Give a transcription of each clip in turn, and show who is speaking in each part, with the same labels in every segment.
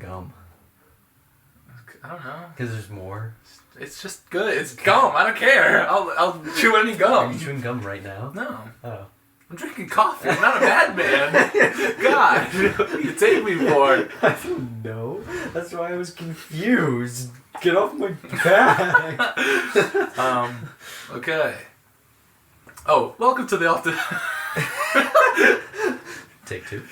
Speaker 1: gum?
Speaker 2: I don't know.
Speaker 1: Because there's more.
Speaker 2: It's just good. It's gum. I don't care. I'll chew any
Speaker 1: Are
Speaker 2: gum.
Speaker 1: you chewing gum right now?
Speaker 2: No.
Speaker 1: Oh.
Speaker 2: I'm drinking coffee. I'm not a madman. God, you take me for?
Speaker 1: I don't know. That's why I was confused. Get off my back.
Speaker 2: Okay. Oh, welcome to the Off the...
Speaker 1: Take two.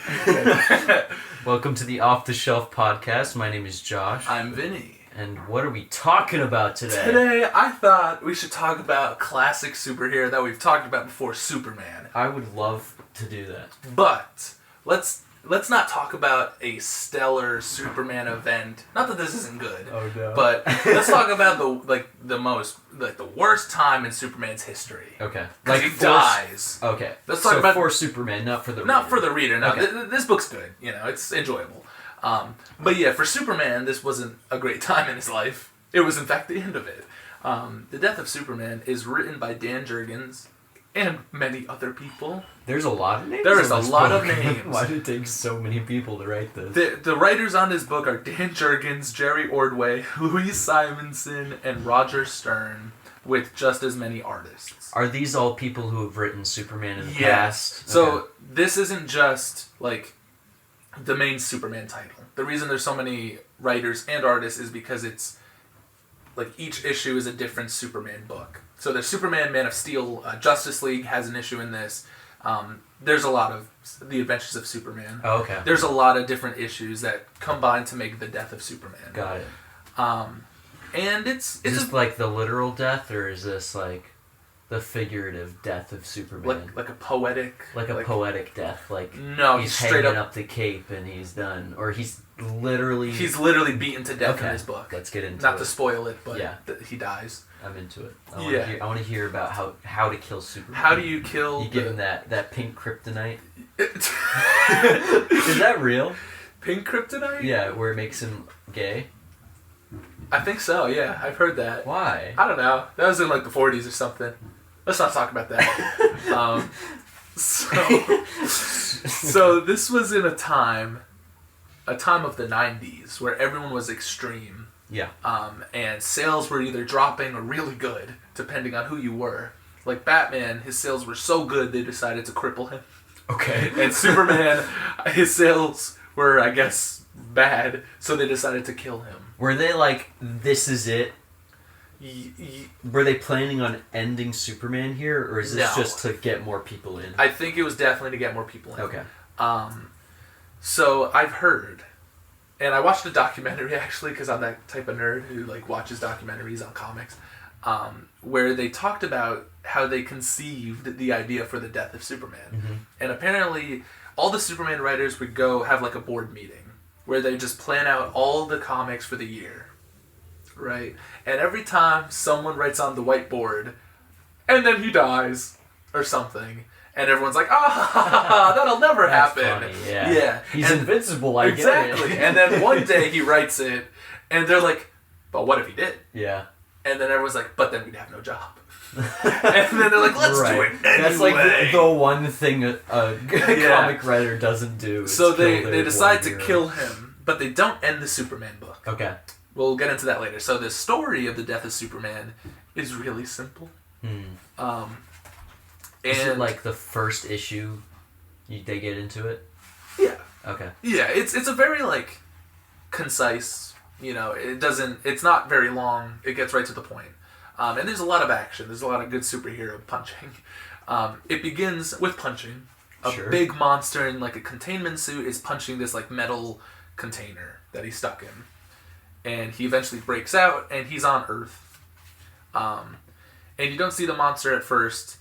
Speaker 1: Welcome to the Off the Shelf podcast. My name is Josh.
Speaker 2: I'm Vinny.
Speaker 1: And what are we talking about today?
Speaker 2: Today, I thought we should talk about a classic superhero that we've talked about before, Superman.
Speaker 1: I would love to do that.
Speaker 2: But let's not talk about a stellar Superman event. Not that this isn't good.
Speaker 1: Oh no.
Speaker 2: But let's talk about the worst time in Superman's history.
Speaker 1: Okay.
Speaker 2: Because he dies.
Speaker 1: Okay.
Speaker 2: Let's talk about
Speaker 1: for Superman, not for the reader.
Speaker 2: Not for the reader. No,
Speaker 1: Okay.
Speaker 2: this book's good. You know, it's enjoyable. But yeah, for Superman, this wasn't a great time in his life. It was, in fact, the end of it. The Death of Superman is written by Dan Jurgens and many other people.
Speaker 1: There's a lot of names.
Speaker 2: There is
Speaker 1: on
Speaker 2: a
Speaker 1: this
Speaker 2: lot
Speaker 1: book.
Speaker 2: of names.
Speaker 1: Why did it take so many people to write this?
Speaker 2: The writers on this book are Dan Jurgens, Jerry Ordway, Louise Simonson, and Roger Stern, with just as many artists.
Speaker 1: Are these all people who have written Superman in the
Speaker 2: Yes.
Speaker 1: past?
Speaker 2: So
Speaker 1: Okay.
Speaker 2: this isn't just like the main Superman title. The reason there's so many writers and artists is because it's like each issue is a different Superman book. So there's Superman, Man of Steel, Justice League has an issue in this. There's a lot of The Adventures of Superman.
Speaker 1: Oh, okay.
Speaker 2: There's a lot of different issues that combine to make The Death of Superman.
Speaker 1: Got it.
Speaker 2: And it's
Speaker 1: Is this like the literal death, or is this like the figurative death of Superman?
Speaker 2: like a poetic...
Speaker 1: Like a poetic death, like
Speaker 2: No,
Speaker 1: he's
Speaker 2: straight
Speaker 1: hanging
Speaker 2: up...
Speaker 1: up the cape and he's done, or he's literally...
Speaker 2: He's literally beaten to death
Speaker 1: Okay,
Speaker 2: in his book.
Speaker 1: let's get into
Speaker 2: Not
Speaker 1: it.
Speaker 2: to spoil it, but
Speaker 1: Yeah.
Speaker 2: he dies.
Speaker 1: I'm into it.
Speaker 2: Yeah.
Speaker 1: I want to hear about how to kill Superman.
Speaker 2: How do you kill...
Speaker 1: You give him that pink kryptonite? Is that real?
Speaker 2: Pink kryptonite?
Speaker 1: Yeah, where it makes him gay?
Speaker 2: I think so, yeah. I've heard that.
Speaker 1: Why?
Speaker 2: I don't know. That was in like the 40s or something. Let's not talk about that. So this was in a time of the 90s where everyone was extreme.
Speaker 1: Yeah.
Speaker 2: And sales were either dropping or really good, depending on who you were. Like Batman, his sales were so good they decided to cripple him.
Speaker 1: Okay.
Speaker 2: And Superman, his sales were, I guess, bad, so they decided to kill him.
Speaker 1: Were they like, this is it? Were they planning on ending Superman here, or is this
Speaker 2: No.
Speaker 1: just to get more people in?
Speaker 2: I think it was definitely to get more people in.
Speaker 1: Okay.
Speaker 2: So I've heard, and I watched a documentary actually, because I'm that type of nerd who like watches documentaries on comics, where they talked about how they conceived the idea for the Death of Superman.
Speaker 1: Mm-hmm.
Speaker 2: And apparently all the Superman writers would go have like a board meeting where they just plan out all the comics for the year, right? And every time someone writes on the whiteboard, and then he dies, or something, and everyone's like, that'll never
Speaker 1: That's
Speaker 2: happen.
Speaker 1: funny, yeah.
Speaker 2: Yeah.
Speaker 1: He's
Speaker 2: And-
Speaker 1: invincible, I
Speaker 2: exactly.
Speaker 1: get it.
Speaker 2: And then one day he writes it, and they're like, but what if he did?
Speaker 1: Yeah.
Speaker 2: And then everyone's like, but then we'd have no job. And then they're like, let's do it anyway.
Speaker 1: That's like the one thing a comic writer doesn't do. is
Speaker 2: So
Speaker 1: kill
Speaker 2: they
Speaker 1: their
Speaker 2: decide
Speaker 1: one
Speaker 2: to
Speaker 1: hero.
Speaker 2: kill him, but they don't end the Superman book.
Speaker 1: Okay.
Speaker 2: We'll get into that later. So the story of the Death of Superman is really simple. And
Speaker 1: Is it like the first issue they get into it?
Speaker 2: yeah.
Speaker 1: Okay.
Speaker 2: Yeah, it's a very like concise, it's not very long. It gets right to the point. And there's a lot of action. There's a lot of good superhero punching. It begins with punching. A
Speaker 1: Sure.
Speaker 2: big monster in like a containment suit is punching this like metal container that he's stuck in. And he eventually breaks out and he's on Earth. And you don't see the monster at first,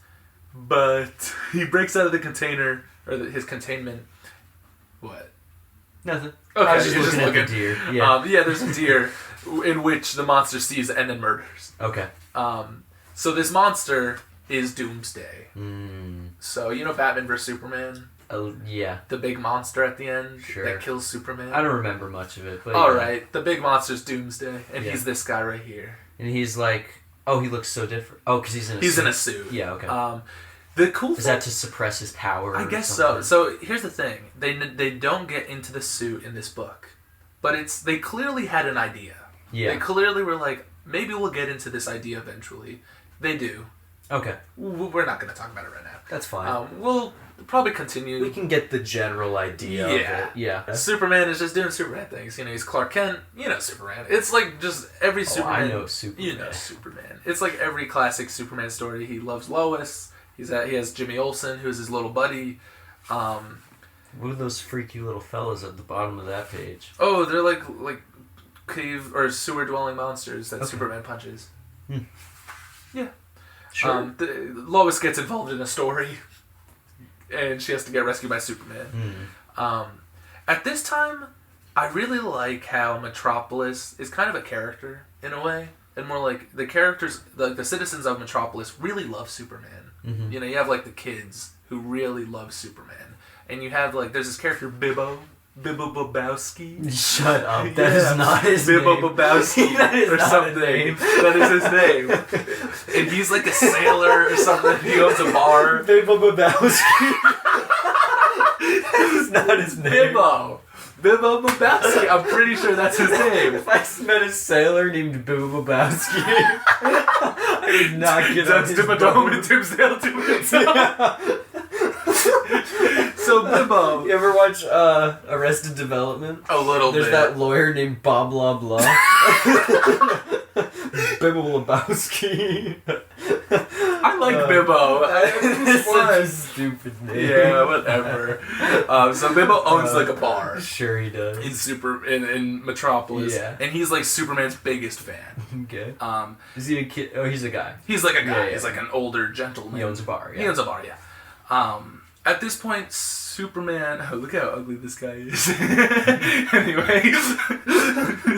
Speaker 2: but he breaks out of the container, or his containment. What?
Speaker 1: Nothing.
Speaker 2: Okay,
Speaker 1: I was just
Speaker 2: you're
Speaker 1: looking at the deer. Yeah.
Speaker 2: There's a deer in which the monster sees and then murders.
Speaker 1: Okay.
Speaker 2: So this monster is Doomsday.
Speaker 1: Mm.
Speaker 2: So, Batman vs. Superman?
Speaker 1: Yeah.
Speaker 2: The big monster at the end
Speaker 1: Sure.
Speaker 2: that kills Superman?
Speaker 1: I don't remember much of it, but
Speaker 2: Alright, the big monster's Doomsday, and
Speaker 1: Yeah.
Speaker 2: he's this guy right here.
Speaker 1: And he's like, oh, he looks so different. Oh, because he's in a
Speaker 2: He's
Speaker 1: suit.
Speaker 2: in a suit.
Speaker 1: Yeah, okay.
Speaker 2: The cool
Speaker 1: Is
Speaker 2: thing...
Speaker 1: that to suppress his power?
Speaker 2: I
Speaker 1: or
Speaker 2: guess
Speaker 1: something?
Speaker 2: so. So, here's the thing. They don't get into the suit in this book. but they clearly had an idea.
Speaker 1: Yeah.
Speaker 2: They clearly were like, maybe we'll get into this idea eventually. They do.
Speaker 1: Okay.
Speaker 2: We're not going to talk about it right now.
Speaker 1: That's fine.
Speaker 2: We'll probably continue.
Speaker 1: We can get the general idea of it. Yeah.
Speaker 2: Superman is just doing Superman things. You know, he's Clark Kent. You know Superman. It's like just every Superman.
Speaker 1: I know Superman.
Speaker 2: You know Superman. It's like every classic Superman story. He loves Lois. He has Jimmy Olsen, who's his little buddy.
Speaker 1: What are those freaky little fellas at the bottom of that page?
Speaker 2: Oh, they're like cave or sewer dwelling monsters that Superman punches. Yeah.
Speaker 1: Sure.
Speaker 2: Lois gets involved in a story, and she has to get rescued by Superman. At this time, I really like how Metropolis is kind of a character in a way, and more like the characters, like the citizens of Metropolis, really love Superman. You know, you have like the kids who really love Superman, and you have like there's this character Bibbo Bobowski.
Speaker 1: Shut up. That is not his
Speaker 2: Bibbo
Speaker 1: name.
Speaker 2: Bobowski
Speaker 1: That is
Speaker 2: or
Speaker 1: not
Speaker 2: something.
Speaker 1: his name.
Speaker 2: That is his name. And he's like a sailor or something. He owns a bar.
Speaker 1: Bibbo Bobowski. That is not his name.
Speaker 2: Bibbo Bobowski. I'm pretty sure that's his name.
Speaker 1: If I met a sailor named Bibbo Bobowski, I would not get on
Speaker 2: That's
Speaker 1: his
Speaker 2: Dimmadome and
Speaker 1: boat.
Speaker 2: Timsdale too. So Bibbo.
Speaker 1: You ever watch Arrested Development?
Speaker 2: A little
Speaker 1: There's
Speaker 2: bit.
Speaker 1: that lawyer named Bob Blah Blah. Bibbo Lebowski.
Speaker 2: I like Bibbo.
Speaker 1: It's such a stupid name.
Speaker 2: Yeah, whatever. So Bibbo owns like a bar
Speaker 1: Sure he does.
Speaker 2: in Metropolis,
Speaker 1: Yeah.
Speaker 2: and he's like Superman's biggest fan.
Speaker 1: Okay.
Speaker 2: Um,
Speaker 1: Is he a kid? Oh, he's a guy.
Speaker 2: he's like a guy.
Speaker 1: Yeah.
Speaker 2: He's like an older gentleman.
Speaker 1: He owns a bar. Yeah.
Speaker 2: He owns a bar, yeah. At this point, Superman. Oh, look how ugly this guy is. Anyway,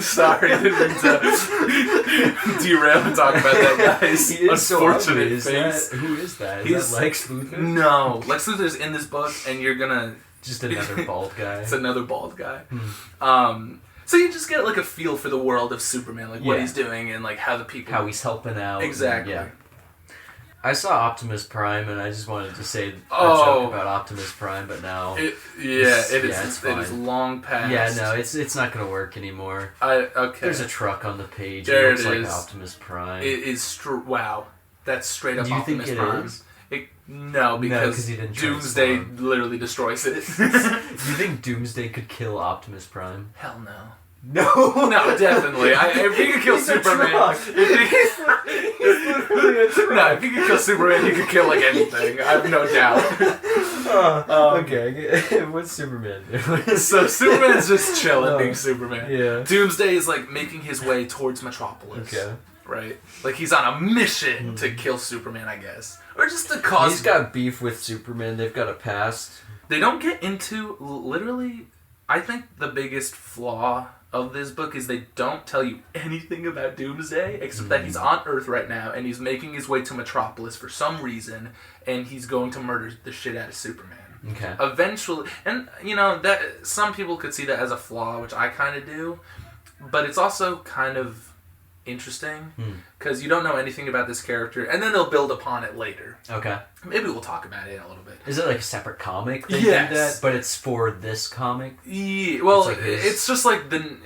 Speaker 2: sorry, didn't mean to derail and talk about that guy's
Speaker 1: He is so
Speaker 2: unfortunate
Speaker 1: ugly.
Speaker 2: face.
Speaker 1: Who is that? Is
Speaker 2: He's-
Speaker 1: that Lex Luthor?
Speaker 2: No, Lex Luthor's in this book, and you're gonna.
Speaker 1: Just another bald guy.
Speaker 2: It's another bald guy. So you just get like a feel for the world of Superman, like what
Speaker 1: Yeah.
Speaker 2: he's doing and like how the people.
Speaker 1: How he's helping out.
Speaker 2: Exactly.
Speaker 1: Yeah. I saw Optimus Prime, and I just wanted to say a
Speaker 2: Oh.
Speaker 1: joke about Optimus Prime, but now.
Speaker 2: It
Speaker 1: It's
Speaker 2: is
Speaker 1: fine.
Speaker 2: long past.
Speaker 1: Yeah, no, it's not gonna work anymore.
Speaker 2: Okay.
Speaker 1: There's a truck on the page.
Speaker 2: There
Speaker 1: It looks
Speaker 2: it
Speaker 1: like
Speaker 2: is.
Speaker 1: Optimus Prime.
Speaker 2: It is wow. That's straight up
Speaker 1: Do you think
Speaker 2: Optimus
Speaker 1: it
Speaker 2: Prime.
Speaker 1: is?
Speaker 2: No, because
Speaker 1: 'cause he didn't
Speaker 2: Doomsday
Speaker 1: transform.
Speaker 2: literally destroys it.
Speaker 1: Do you think Doomsday could kill Optimus Prime?
Speaker 2: Hell no.
Speaker 1: No.
Speaker 2: No, definitely. If he could kill
Speaker 1: He's a
Speaker 2: Superman,
Speaker 1: truck.
Speaker 2: if he could kill Superman, he could kill like anything. I have no doubt.
Speaker 1: Okay. What's Superman doing?
Speaker 2: So Superman's just chilling,
Speaker 1: No.
Speaker 2: being Superman.
Speaker 1: Yeah.
Speaker 2: Doomsday is like making his way towards Metropolis.
Speaker 1: Okay.
Speaker 2: Right? Like he's on a mission to kill Superman, I guess, or just to cause.
Speaker 1: He's got beef with Superman. They've got a past.
Speaker 2: They don't get into literally. I think the biggest flaw of this book is they don't tell you anything about Doomsday except that he's on Earth right now and he's making his way to Metropolis for some reason and he's going to murder the shit out of Superman.
Speaker 1: Okay.
Speaker 2: Eventually, and you know that some people could see that as a flaw, which I kind of do, but it's also kind of interesting because you don't know anything about this character, and then they'll build upon it later.
Speaker 1: Okay.
Speaker 2: Maybe we'll talk about it in a little bit.
Speaker 1: Is it like a separate comic? They
Speaker 2: Yes.
Speaker 1: did that, but it's for this comic.
Speaker 2: Yeah, well,
Speaker 1: It's like
Speaker 2: it's,
Speaker 1: his-
Speaker 2: just like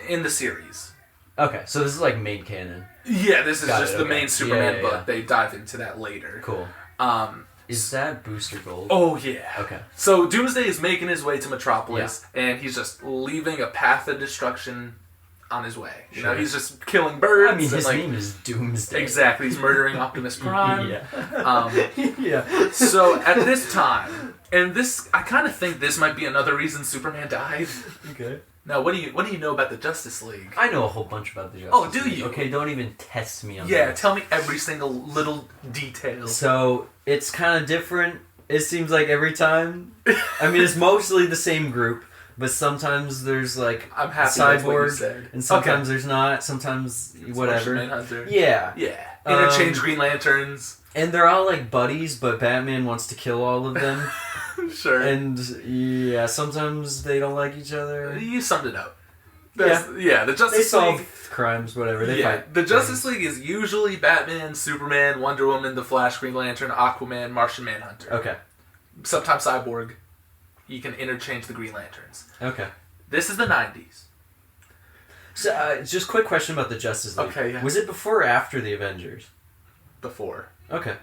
Speaker 2: in the series.
Speaker 1: Okay, so this is like main canon.
Speaker 2: Yeah, this is
Speaker 1: Got
Speaker 2: just
Speaker 1: it,
Speaker 2: the
Speaker 1: okay.
Speaker 2: main Superman
Speaker 1: Yeah,
Speaker 2: book.
Speaker 1: yeah.
Speaker 2: They dive into that later.
Speaker 1: Cool. Is that Booster Gold?
Speaker 2: Oh yeah.
Speaker 1: Okay.
Speaker 2: So Doomsday is making his way to Metropolis, and he's just leaving a path of destruction on his way. You know,
Speaker 1: Sure.
Speaker 2: he's just killing birds.
Speaker 1: I mean,
Speaker 2: and,
Speaker 1: his
Speaker 2: like,
Speaker 1: name is Doomsday.
Speaker 2: exactly. He's murdering Optimus Prime.
Speaker 1: Yeah. Yeah.
Speaker 2: So at this time, and this, I kind of think this might be another reason Superman died.
Speaker 1: Okay.
Speaker 2: Now, what do you know about the Justice League?
Speaker 1: I know a whole bunch about the Justice
Speaker 2: Oh, do
Speaker 1: League.
Speaker 2: you?
Speaker 1: Okay, don't even test me on
Speaker 2: Yeah,
Speaker 1: that.
Speaker 2: tell me every single little detail.
Speaker 1: So, it's kind of different. It seems like every time. I mean, it's mostly the same group, but sometimes there's like
Speaker 2: I'm happy that's what you
Speaker 1: Cyborg,
Speaker 2: said.
Speaker 1: and sometimes there's not. Sometimes whatever.
Speaker 2: Martian Manhunter.
Speaker 1: Yeah.
Speaker 2: Yeah. Interchange Green Lanterns.
Speaker 1: And they're all like buddies, but Batman wants to kill all of them.
Speaker 2: Sure.
Speaker 1: And yeah, sometimes they don't like each other.
Speaker 2: You summed it up.
Speaker 1: Yeah.
Speaker 2: The
Speaker 1: They
Speaker 2: Justice
Speaker 1: solve
Speaker 2: League.
Speaker 1: crimes, whatever. They fight.
Speaker 2: The Justice League is usually Batman, Superman, Wonder Woman, The Flash, Green Lantern, Aquaman, Martian Manhunter.
Speaker 1: Okay.
Speaker 2: Sometimes Cyborg. You can interchange the Green Lanterns.
Speaker 1: Okay.
Speaker 2: This is the 90s.
Speaker 1: So, just quick question about the Justice League.
Speaker 2: Okay, yeah.
Speaker 1: Was it before or after the Avengers?
Speaker 2: Before.
Speaker 1: Okay.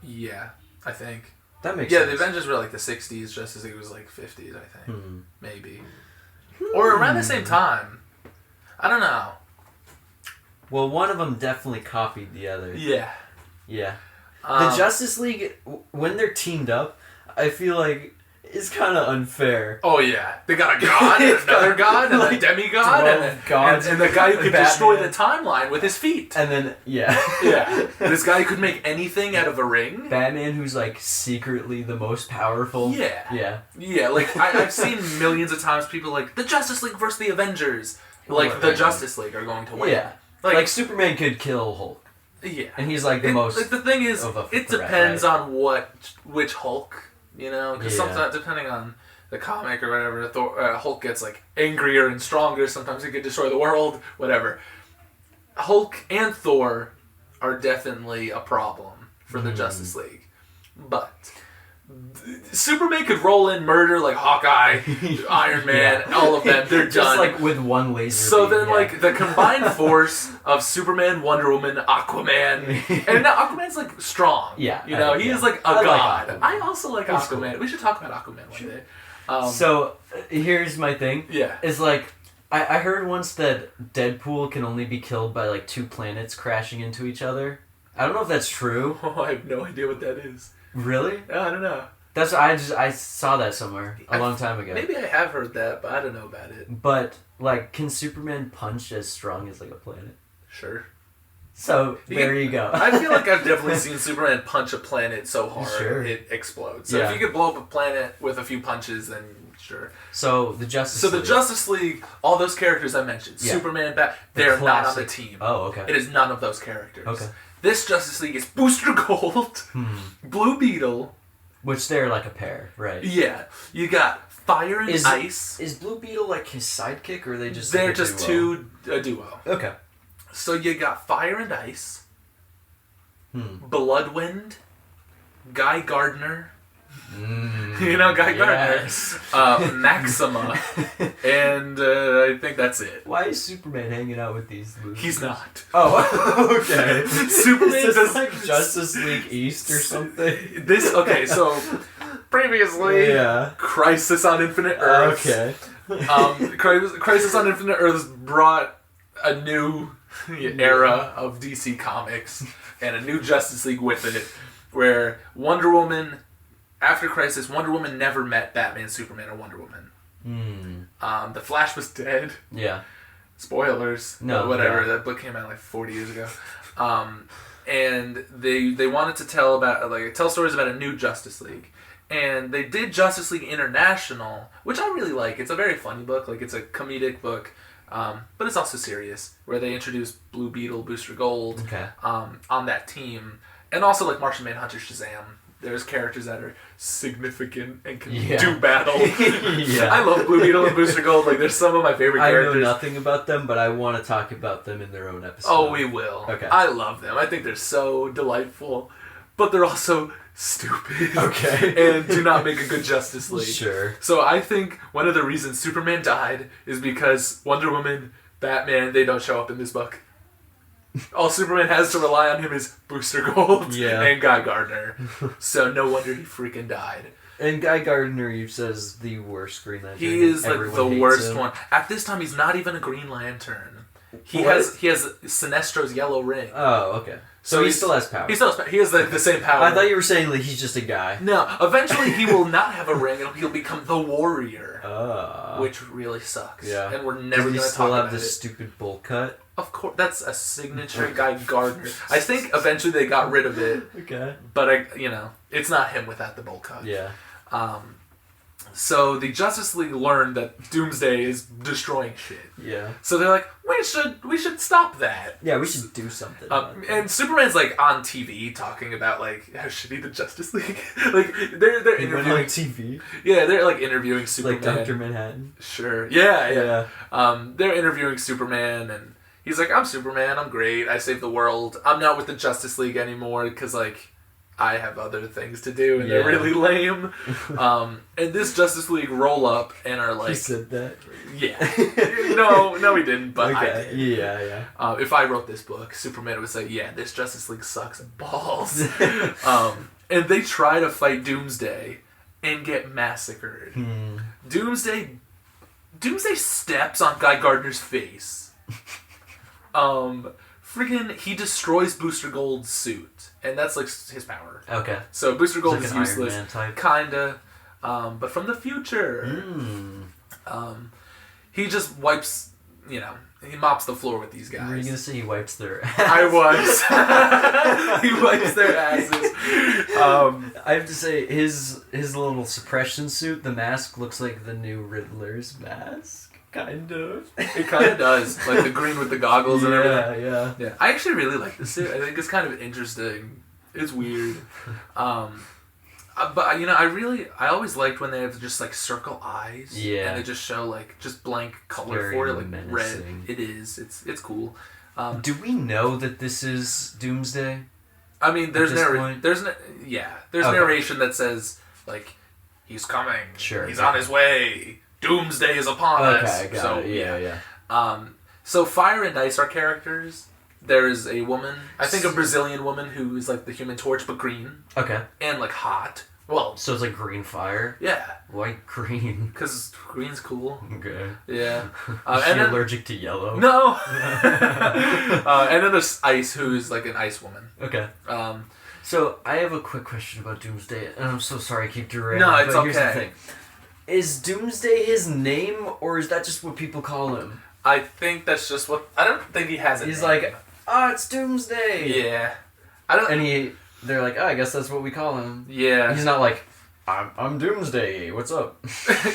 Speaker 2: Yeah, I think.
Speaker 1: That makes
Speaker 2: Yeah,
Speaker 1: sense.
Speaker 2: the Avengers were like the 60s, Justice League was like 50s, I think.
Speaker 1: Hmm.
Speaker 2: Maybe. Or around the same time. I don't know.
Speaker 1: Well, one of them definitely copied the other.
Speaker 2: Yeah.
Speaker 1: Yeah. The Justice League, when they're teamed up, I feel like it's kind of unfair.
Speaker 2: Oh yeah, they got a god, and another god, and
Speaker 1: like
Speaker 2: a demigod, and the guy who could
Speaker 1: Batman.
Speaker 2: destroy the timeline with his feet.
Speaker 1: And then, yeah.
Speaker 2: Yeah, this guy could make anything out of a ring.
Speaker 1: Batman, who's like secretly the most powerful.
Speaker 2: Yeah.
Speaker 1: Yeah.
Speaker 2: Yeah, like I've seen millions of times people like the Justice League versus the Avengers. Like the Justice League are going to win.
Speaker 1: Yeah. Like Superman could kill Hulk.
Speaker 2: Yeah.
Speaker 1: And he's like the most.
Speaker 2: Like the thing is,
Speaker 1: of a
Speaker 2: it
Speaker 1: threat,
Speaker 2: depends
Speaker 1: right?
Speaker 2: on which Hulk, you know, because sometimes depending on the comic or whatever, Hulk gets like angrier and stronger. Sometimes he could destroy the world, whatever. Hulk and Thor are definitely a problem for the Justice League, but Superman could roll in murder like Hawkeye, Iron Man, all of them. They're
Speaker 1: Just
Speaker 2: done.
Speaker 1: like with one laser.
Speaker 2: So
Speaker 1: beam,
Speaker 2: then, like, the combined force of Superman, Wonder Woman, Aquaman, and now Aquaman's, like, strong.
Speaker 1: Yeah.
Speaker 2: You know, he is, like, a
Speaker 1: I like
Speaker 2: god.
Speaker 1: Aquaman.
Speaker 2: I also like
Speaker 1: He's
Speaker 2: Aquaman.
Speaker 1: cool.
Speaker 2: We should talk about Aquaman one day.
Speaker 1: So, here's my thing.
Speaker 2: Yeah.
Speaker 1: Is like, I heard once that Deadpool can only be killed by like two planets crashing into each other. I don't know if that's true.
Speaker 2: Oh, I have no idea what that is.
Speaker 1: Really?
Speaker 2: I don't know.
Speaker 1: That's I saw that somewhere a long time ago.
Speaker 2: Maybe I have heard that, but I don't know about it.
Speaker 1: But like, can Superman punch as strong as like a planet?
Speaker 2: Sure.
Speaker 1: So there you go.
Speaker 2: I feel like I've definitely seen Superman punch a planet so hard
Speaker 1: Sure.
Speaker 2: it explodes. So
Speaker 1: Yeah.
Speaker 2: if you could blow up a planet with a few punches, then sure.
Speaker 1: So the Justice.
Speaker 2: So the
Speaker 1: League.
Speaker 2: Justice League, all those characters I mentioned,
Speaker 1: Yeah.
Speaker 2: Superman, they're not on the
Speaker 1: classic-
Speaker 2: team.
Speaker 1: Oh, okay.
Speaker 2: It is none of those characters.
Speaker 1: Okay.
Speaker 2: This Justice League is Booster Gold, Blue Beetle.
Speaker 1: Which they're like a pair, right?
Speaker 2: Yeah, you got Fire and Ice.
Speaker 1: Is Blue Beetle like his sidekick, or are they just?
Speaker 2: They're
Speaker 1: like a
Speaker 2: just
Speaker 1: duo?
Speaker 2: a duo.
Speaker 1: Okay.
Speaker 2: So you got Fire and Ice, Bloodwind, Guy Gardner. You know Guy
Speaker 1: yes.
Speaker 2: Gardner, Maxima, and I think that's it.
Speaker 1: Why is Superman hanging out with these movies?
Speaker 2: He's not.
Speaker 1: Oh, okay.
Speaker 2: Superman
Speaker 1: Is this
Speaker 2: does
Speaker 1: like Justice League East or something?
Speaker 2: So previously,
Speaker 1: Yeah.
Speaker 2: Crisis on Infinite Earths.
Speaker 1: Okay.
Speaker 2: Crisis on Infinite Earths brought a new era of DC Comics and a new Justice League with it, where Wonder Woman, after Crisis, Wonder Woman never met Batman, Superman, or Wonder Woman. The Flash was dead.
Speaker 1: Yeah.
Speaker 2: Spoilers.
Speaker 1: No,
Speaker 2: whatever.
Speaker 1: yeah.
Speaker 2: That book came out like 40 years ago. And they wanted to tell stories about a new Justice League. And they did Justice League International, which I really like. It's a very funny book. Like, it's a comedic book, but it's also serious, where they introduce Blue Beetle, Booster Gold, on that team. And also, like, Martian Manhunter, Shazam. There's characters that are significant and can do battle.
Speaker 1: Yeah.
Speaker 2: I love Blue Beetle and Booster Gold. Like, they're some of my favorite characters.
Speaker 1: I know nothing about them, but I want to talk about them in their own episode.
Speaker 2: Oh, we will.
Speaker 1: Okay.
Speaker 2: I love them. I think they're so delightful, but they're also stupid.
Speaker 1: Okay.
Speaker 2: And do not make a good Justice League.
Speaker 1: Sure.
Speaker 2: So I think one of the reasons Superman died is because Wonder Woman, Batman, they don't show up in this book. All Superman has to rely on him is Booster Gold and Guy Gardner. So no wonder he freaking died.
Speaker 1: And Guy Gardner, you says the worst Green Lantern.
Speaker 2: He is like
Speaker 1: Everyone
Speaker 2: the
Speaker 1: hates
Speaker 2: worst
Speaker 1: him.
Speaker 2: one. At this time, he's not even a Green Lantern. He
Speaker 1: What?
Speaker 2: has Sinestro's yellow ring.
Speaker 1: Oh, okay. So he still has power.
Speaker 2: He still has. He has the same power.
Speaker 1: I thought you were saying like he's just a guy.
Speaker 2: No, eventually he will not have a ring, and he'll become the Warrior,
Speaker 1: Oh.
Speaker 2: which really sucks.
Speaker 1: Yeah.
Speaker 2: And we're never
Speaker 1: Does he
Speaker 2: going to
Speaker 1: still
Speaker 2: talk
Speaker 1: have
Speaker 2: about
Speaker 1: this
Speaker 2: it.
Speaker 1: stupid bowl cut?
Speaker 2: Of course, that's a signature Guy Gardner. I think eventually they got rid of it,
Speaker 1: Okay.
Speaker 2: but it's not him without the bowl cut.
Speaker 1: Yeah.
Speaker 2: So the Justice League learned that Doomsday is destroying shit.
Speaker 1: Yeah.
Speaker 2: So they're like, we should stop that.
Speaker 1: Yeah, we should do something. about that.
Speaker 2: And Superman's like on TV talking about like how shitty the Justice League. Like they're
Speaker 1: He went
Speaker 2: interviewing
Speaker 1: on TV.
Speaker 2: Yeah, they're like interviewing Superman.
Speaker 1: Like Dr. Manhattan.
Speaker 2: Sure. Yeah. They're interviewing Superman, and he's like, "I'm Superman. I'm great. I saved the world. I'm not with the Justice League anymore because like I have other things to do, and
Speaker 1: Yeah.
Speaker 2: they're really lame. And this Justice League roll up and are like,
Speaker 1: You said that?
Speaker 2: yeah, no, we didn't, but I
Speaker 1: Okay.
Speaker 2: did.
Speaker 1: Yeah.
Speaker 2: If I wrote this book, Superman would say, yeah, this Justice League sucks balls. And they try to fight Doomsday and get massacred. Doomsday steps on Guy Gardner's face. Friggin' he destroys Booster Gold's suit, and that's like his power.
Speaker 1: Okay.
Speaker 2: So Booster Gold
Speaker 1: Like
Speaker 2: is
Speaker 1: an Iron
Speaker 2: useless,
Speaker 1: Man type.
Speaker 2: kinda, but from the future. He just wipes, he mops the floor with these guys.
Speaker 1: Were you gonna say he wipes their ass?
Speaker 2: I was. He wipes their asses.
Speaker 1: I have to say, his little suppression suit, the mask, looks like the new Riddler's mask. Kind of.
Speaker 2: It kind of does, like the green with the goggles and everything.
Speaker 1: Yeah.
Speaker 2: I actually really like this suit. I think it's kind of interesting. It's weird. But I always liked when they have just like circle eyes.
Speaker 1: Yeah.
Speaker 2: And they just show like just blank color
Speaker 1: Very
Speaker 2: for it, like
Speaker 1: menacing.
Speaker 2: red. It is. It's cool.
Speaker 1: Do we know that this is Doomsday?
Speaker 2: I mean, there's
Speaker 1: this point?
Speaker 2: okay. narration that says like he's coming.
Speaker 1: Sure.
Speaker 2: He's on his way. Doomsday is upon us.
Speaker 1: Okay, got it. Yeah.
Speaker 2: So Fire and Ice are characters. There is a woman, I think a Brazilian woman who is like the Human Torch but green
Speaker 1: Okay.
Speaker 2: and like hot. Well,
Speaker 1: So it's like green fire?
Speaker 2: yeah,
Speaker 1: White green.
Speaker 2: because green's cool.
Speaker 1: Okay.
Speaker 2: Yeah.
Speaker 1: Is she
Speaker 2: and then,
Speaker 1: allergic to yellow?
Speaker 2: no. And then there's Ice, who is like an ice woman.
Speaker 1: Okay. So I have a quick question about Doomsday, and I'm so sorry I keep derailing.
Speaker 2: No, it's
Speaker 1: but here's the
Speaker 2: okay.
Speaker 1: thing. Is Doomsday his name, or is that just what people call him?
Speaker 2: I think that's just what. I don't think he has it.
Speaker 1: He's like, it's Doomsday.
Speaker 2: Yeah. I don't.
Speaker 1: And they're like, I guess that's what we call him.
Speaker 2: Yeah.
Speaker 1: He's not like, I'm Doomsday. What's up?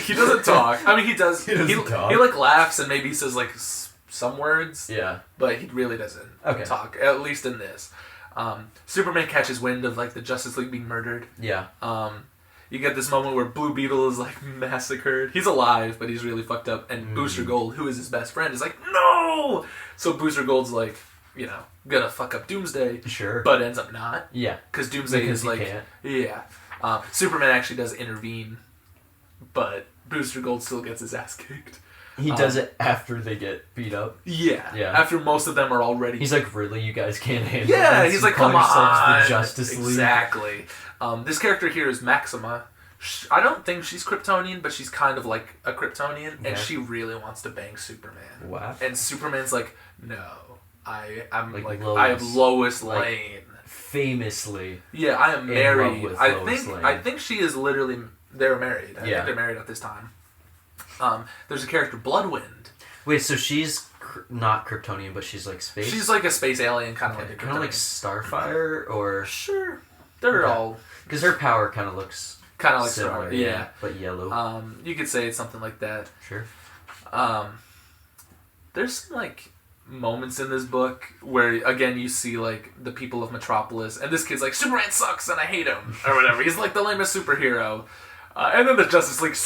Speaker 2: He doesn't talk. I mean, he does.
Speaker 1: He doesn't talk.
Speaker 2: He like laughs and maybe says like some words.
Speaker 1: Yeah.
Speaker 2: But he really doesn't talk. At least in this. Superman catches wind of like the Justice League being murdered.
Speaker 1: Yeah.
Speaker 2: You get this moment where Blue Beetle is like massacred. He's alive, but he's really fucked up. And Booster Gold, who is his best friend, is like, no! So Booster Gold's like, gonna fuck up Doomsday.
Speaker 1: Sure.
Speaker 2: But ends up not.
Speaker 1: Yeah.
Speaker 2: Because Doomsday is
Speaker 1: he
Speaker 2: like,
Speaker 1: can't.
Speaker 2: yeah. Superman actually does intervene, but Booster Gold still gets his ass kicked.
Speaker 1: He does it after they get beat up.
Speaker 2: Yeah.
Speaker 1: Yeah.
Speaker 2: After most of them are already.
Speaker 1: He's like, really? You guys can't handle
Speaker 2: yeah,
Speaker 1: this?
Speaker 2: he's
Speaker 1: You
Speaker 2: like,
Speaker 1: call
Speaker 2: come
Speaker 1: yourselves
Speaker 2: on.
Speaker 1: the Justice League?
Speaker 2: Exactly. This character here is Maxima. I don't think she's Kryptonian, but she's kind of like a Kryptonian, and she really wants to bang Superman.
Speaker 1: Wow.
Speaker 2: And Superman's like, no, I'm like
Speaker 1: Lois.
Speaker 2: I have Lois Lane.
Speaker 1: Famously.
Speaker 2: Yeah, I am
Speaker 1: in
Speaker 2: married.
Speaker 1: love with
Speaker 2: I
Speaker 1: Lois
Speaker 2: think
Speaker 1: Lane.
Speaker 2: I think she is literally. They're married. I think they're married at this time. There's a character Bloodwind.
Speaker 1: Wait, so she's not Kryptonian, but she's like space?
Speaker 2: She's like a space alien, kind of like a
Speaker 1: kind of like
Speaker 2: Kryptonian.
Speaker 1: Starfire, or...
Speaker 2: Sure, they're all
Speaker 1: Because her power kind of looks
Speaker 2: kind of like
Speaker 1: similar,
Speaker 2: Star. Yeah.
Speaker 1: but yellow.
Speaker 2: You could say it's something like that.
Speaker 1: Sure.
Speaker 2: There's some like moments in this book where again you see like the people of Metropolis, and this kid's like, Superman sucks and I hate him or whatever. He's like the lamest superhero, and then the Justice League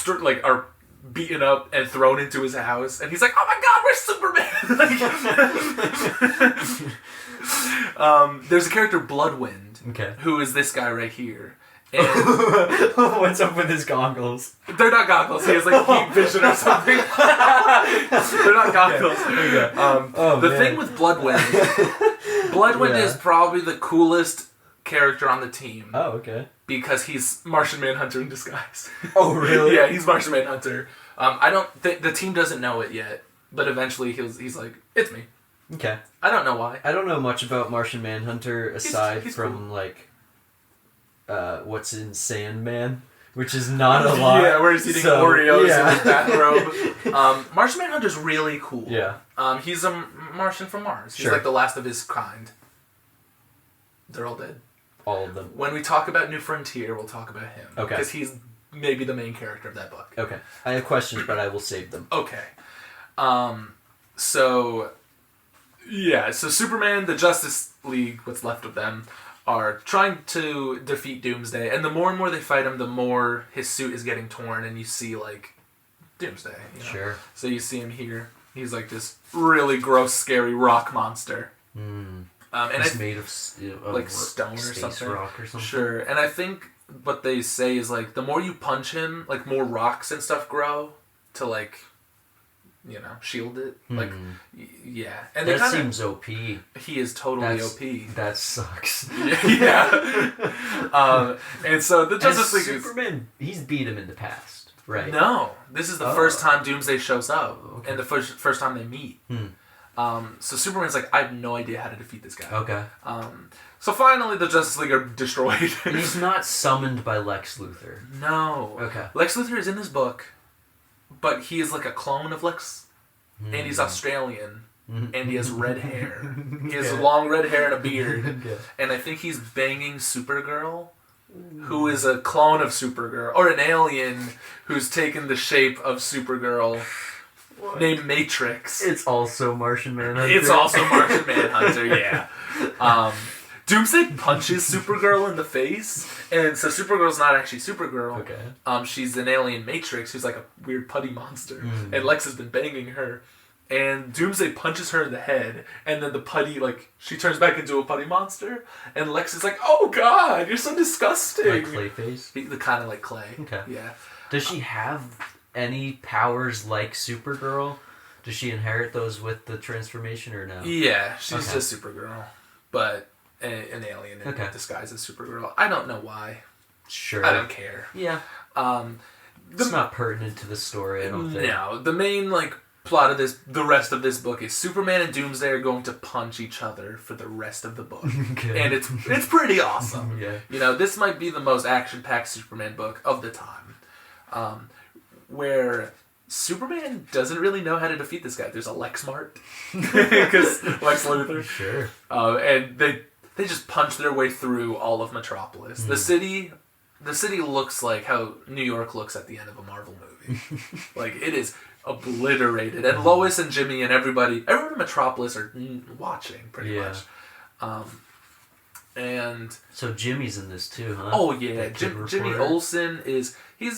Speaker 2: are beaten up and thrown into his house, and he's like, oh my god, where's Superman? There's a character Bloodwind, who is this guy right here. And
Speaker 1: what's up with his goggles?
Speaker 2: They're not goggles. He has like heat vision or something. They're not goggles. The thing with Bloodwind is probably the coolest character on the team.
Speaker 1: Oh, okay.
Speaker 2: Because he's Martian Manhunter in disguise.
Speaker 1: Oh, really?
Speaker 2: Yeah, he's Martian Manhunter. I don't think the team doesn't know it yet, but eventually he's like, it's me.
Speaker 1: Okay.
Speaker 2: I don't know why.
Speaker 1: I don't know much about Martian Manhunter aside
Speaker 2: he's
Speaker 1: from
Speaker 2: cool.
Speaker 1: like what's in Sandman, which is not a lot.
Speaker 2: Yeah, where he's eating Oreos in his bathrobe. Martian Manhunter's really cool.
Speaker 1: Yeah.
Speaker 2: He's a Martian from Mars. He's
Speaker 1: Sure.
Speaker 2: like the last of his kind. They're all dead.
Speaker 1: All of them.
Speaker 2: When we talk about New Frontier, we'll talk about him.
Speaker 1: Okay.
Speaker 2: Because he's maybe the main character of that book.
Speaker 1: Okay. I have questions, but I will save them.
Speaker 2: Okay. So Superman, the Justice League, what's left of them, are trying to defeat Doomsday, and the more and more they fight him, the more his suit is getting torn, and you see, like, Doomsday. You know?
Speaker 1: Sure.
Speaker 2: So you see him here. He's like this really gross, scary rock monster. And
Speaker 1: It's made of
Speaker 2: like stone or
Speaker 1: space
Speaker 2: something.
Speaker 1: rock or something.
Speaker 2: Sure, and I think what they say is like the more you punch him, like more rocks and stuff grow to like, shield it. Like, yeah, and
Speaker 1: that seems OP.
Speaker 2: He is totally OP.
Speaker 1: That sucks.
Speaker 2: Yeah. And so the Justice League
Speaker 1: Superman, he's beat him in the past, right?
Speaker 2: No, this is the first time Doomsday shows up,
Speaker 1: okay.
Speaker 2: and the first time they meet. So Superman's like, I have no idea how to defeat this guy.
Speaker 1: Okay.
Speaker 2: So finally, the Justice League are destroyed.
Speaker 1: And he's not summoned by Lex Luthor.
Speaker 2: No.
Speaker 1: Okay.
Speaker 2: Lex Luthor is in this book, but he is like a clone of Lex, and he's Australian, and he has red hair. He has long red hair and a beard, and I think he's banging Supergirl, who is a clone of Supergirl, or an alien who's taken the shape of Supergirl. What? Named Matrix.
Speaker 1: It's also Martian Manhunter.
Speaker 2: It's also Martian Manhunter, yeah. Doomsday punches Supergirl in the face, and so Supergirl's not actually Supergirl.
Speaker 1: Okay.
Speaker 2: She's an alien Matrix who's like a weird putty monster, and Lex has been banging her. And Doomsday punches her in the head, and then the putty, like, she turns back into a putty monster, and Lex is like, oh god, you're so disgusting!
Speaker 1: Like Clayface?
Speaker 2: The kind of like Clay.
Speaker 1: Okay.
Speaker 2: Yeah.
Speaker 1: Does she have any powers like Supergirl? Does she inherit those with the transformation or no?
Speaker 2: Yeah, she's just Supergirl, but an alien in disguise as Supergirl. I don't know why.
Speaker 1: Sure.
Speaker 2: I don't care.
Speaker 1: Yeah. It's not pertinent to the story, I don't think.
Speaker 2: No, the main plot of the rest of this book is Superman and Doomsday are going to punch each other for the rest of the book. And it's pretty awesome.
Speaker 1: Yeah.
Speaker 2: This might be the most action-packed Superman book of the time. Where Superman doesn't really know how to defeat this guy. There's a Lexmart. Because Lex Luthor.
Speaker 1: Sure.
Speaker 2: And they just punch their way through all of Metropolis. The city looks like how New York looks at the end of a Marvel movie. It is obliterated. And Lois and Jimmy and everyone in Metropolis are watching pretty much. And
Speaker 1: so Jimmy's in this too, huh?
Speaker 2: Oh yeah, Jimmy Olsen he's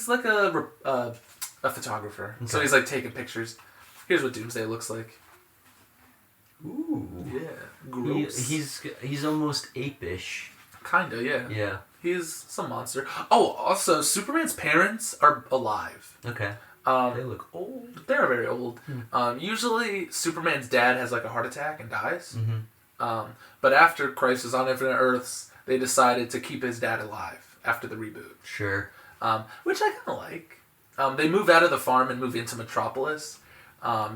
Speaker 2: like a photographer. Okay. So he's taking pictures. Here's what Doomsday looks like.
Speaker 1: Ooh.
Speaker 2: Yeah. Gross.
Speaker 1: He's almost ape-ish.
Speaker 2: Kinda, yeah.
Speaker 1: Yeah.
Speaker 2: He's some monster. Oh, also, Superman's parents are alive.
Speaker 1: Okay. They look old.
Speaker 2: They're very old. Usually, Superman's dad has a heart attack and dies. But after Crisis on Infinite Earths, they decided to keep his dad alive after the reboot.
Speaker 1: Sure.
Speaker 2: Which I kind of like. They move out of the farm and move into Metropolis.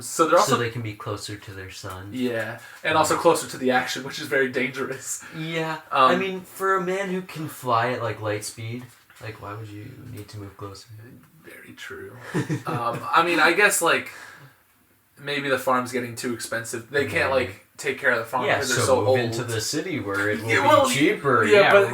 Speaker 2: So they're also
Speaker 1: they can be closer to their son.
Speaker 2: Yeah, and also closer to the action, which is very dangerous.
Speaker 1: Yeah. I mean, for a man who can fly at light speed, why would you need to move closer?
Speaker 2: Very true. I mean, I guess maybe the farm's getting too expensive. They can't take care of the farm because they're so
Speaker 1: move
Speaker 2: old.
Speaker 1: Into the city where it will be cheaper.
Speaker 2: Yeah, but